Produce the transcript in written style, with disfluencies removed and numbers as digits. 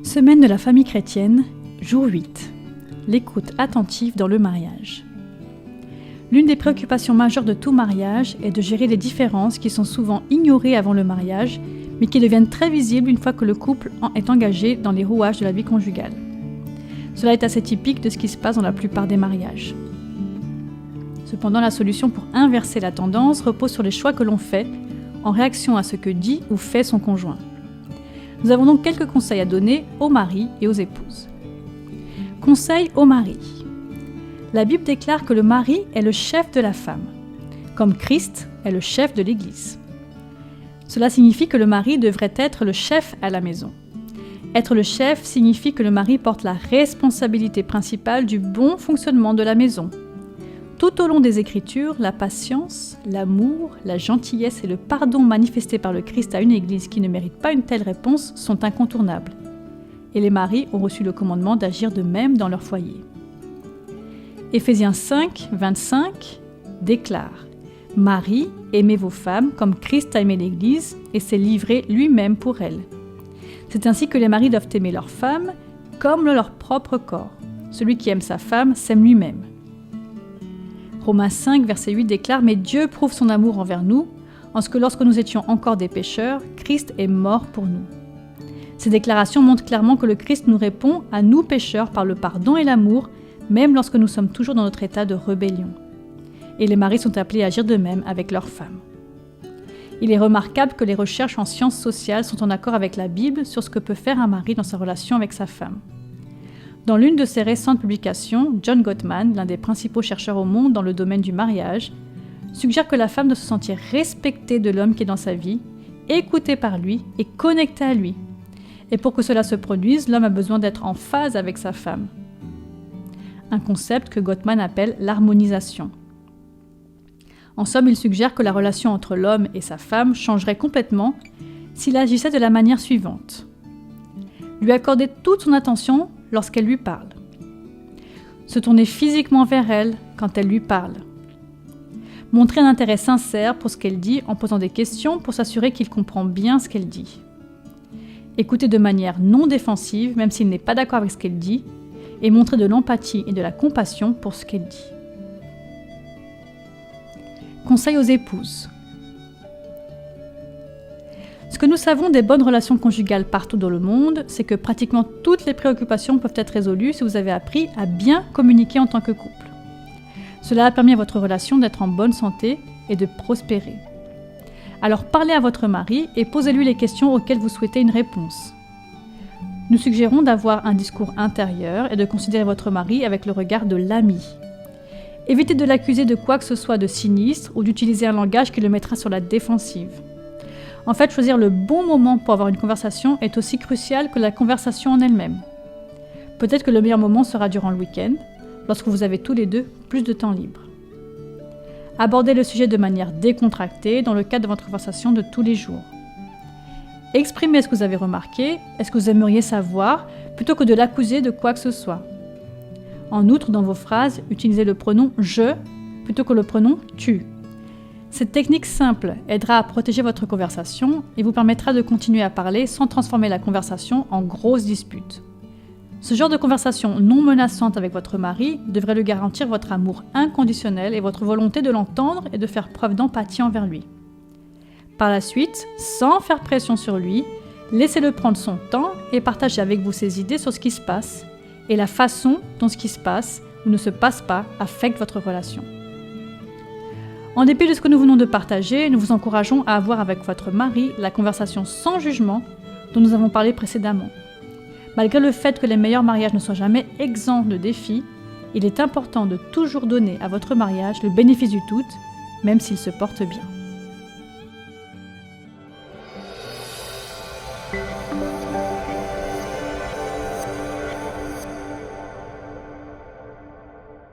Semaine de la famille chrétienne, jour 8. L'écoute attentive dans le mariage. L'une des préoccupations majeures de tout mariage est de gérer les différences qui sont souvent ignorées avant le mariage, mais qui deviennent très visibles une fois que le couple est engagé dans les rouages de la vie conjugale. Cela est assez typique de ce qui se passe dans la plupart des mariages. Cependant, la solution pour inverser la tendance repose sur les choix que l'on fait en réaction à ce que dit ou fait son conjoint. Nous avons donc quelques conseils à donner aux maris et aux épouses. Conseil aux maris. La Bible déclare que le mari est le chef de la femme, comme Christ est le chef de l'Église. Cela signifie que le mari devrait être le chef à la maison. Être le chef signifie que le mari porte la responsabilité principale du bon fonctionnement de la maison. Tout au long des Écritures, la patience, l'amour, la gentillesse et le pardon manifestés par le Christ à une Église qui ne mérite pas une telle réponse sont incontournables. Et les maris ont reçu le commandement d'agir de même dans leur foyer. Éphésiens 5, 25 déclare « Maris, aimez vos femmes comme Christ a aimé l'Église et s'est livré lui-même pour elle. » C'est ainsi que les maris doivent aimer leurs femmes comme leur propre corps. Celui qui aime sa femme s'aime lui-même. Romains 5, verset 8 déclare « Mais Dieu prouve son amour envers nous, en ce que lorsque nous étions encore des pécheurs, Christ est mort pour nous. » Ces déclarations montrent clairement que le Christ nous répond à nous pécheurs par le pardon et l'amour, même lorsque nous sommes toujours dans notre état de rébellion. Et les maris sont appelés à agir de même avec leurs femmes. Il est remarquable que les recherches en sciences sociales sont en accord avec la Bible sur ce que peut faire un mari dans sa relation avec sa femme. Dans l'une de ses récentes publications, John Gottman, l'un des principaux chercheurs au monde dans le domaine du mariage, suggère que la femme doit se sentir respectée de l'homme qui est dans sa vie, écoutée par lui et connectée à lui. Et pour que cela se produise, l'homme a besoin d'être en phase avec sa femme. Un concept que Gottman appelle l'harmonisation. En somme, il suggère que la relation entre l'homme et sa femme changerait complètement s'il agissait de la manière suivante. Lui accorder toute son attention lorsqu'elle lui parle. Se tourner physiquement vers elle quand elle lui parle. Montrer un intérêt sincère pour ce qu'elle dit en posant des questions pour s'assurer qu'il comprend bien ce qu'elle dit. Écouter de manière non défensive, même s'il n'est pas d'accord avec ce qu'elle dit, et montrer de l'empathie et de la compassion pour ce qu'elle dit. Conseil aux épouses. Ce que nous savons des bonnes relations conjugales partout dans le monde, c'est que pratiquement toutes les préoccupations peuvent être résolues si vous avez appris à bien communiquer en tant que couple. Cela a permis à votre relation d'être en bonne santé et de prospérer. Alors parlez à votre mari et posez-lui les questions auxquelles vous souhaitez une réponse. Nous suggérons d'avoir un discours intérieur et de considérer votre mari avec le regard de l'ami. Évitez de l'accuser de quoi que ce soit de sinistre ou d'utiliser un langage qui le mettra sur la défensive. En fait, choisir le bon moment pour avoir une conversation est aussi crucial que la conversation en elle-même. Peut-être que le meilleur moment sera durant le week-end, lorsque vous avez tous les deux plus de temps libre. Abordez le sujet de manière décontractée dans le cadre de votre conversation de tous les jours. Exprimez ce que vous avez remarqué, est-ce que vous aimeriez savoir, plutôt que de l'accuser de quoi que ce soit. En outre, dans vos phrases, utilisez le pronom « je » plutôt que le pronom « tu ». Cette technique simple aidera à protéger votre conversation et vous permettra de continuer à parler sans transformer la conversation en grosse dispute. Ce genre de conversation non menaçante avec votre mari devrait lui garantir votre amour inconditionnel et votre volonté de l'entendre et de faire preuve d'empathie envers lui. Par la suite, sans faire pression sur lui, laissez-le prendre son temps et partagez avec vous ses idées sur ce qui se passe et la façon dont ce qui se passe ou ne se passe pas affecte votre relation. En dépit de ce que nous venons de partager, nous vous encourageons à avoir avec votre mari la conversation sans jugement dont nous avons parlé précédemment. Malgré le fait que les meilleurs mariages ne soient jamais exempts de défis, il est important de toujours donner à votre mariage le bénéfice du doute, même s'il se porte bien.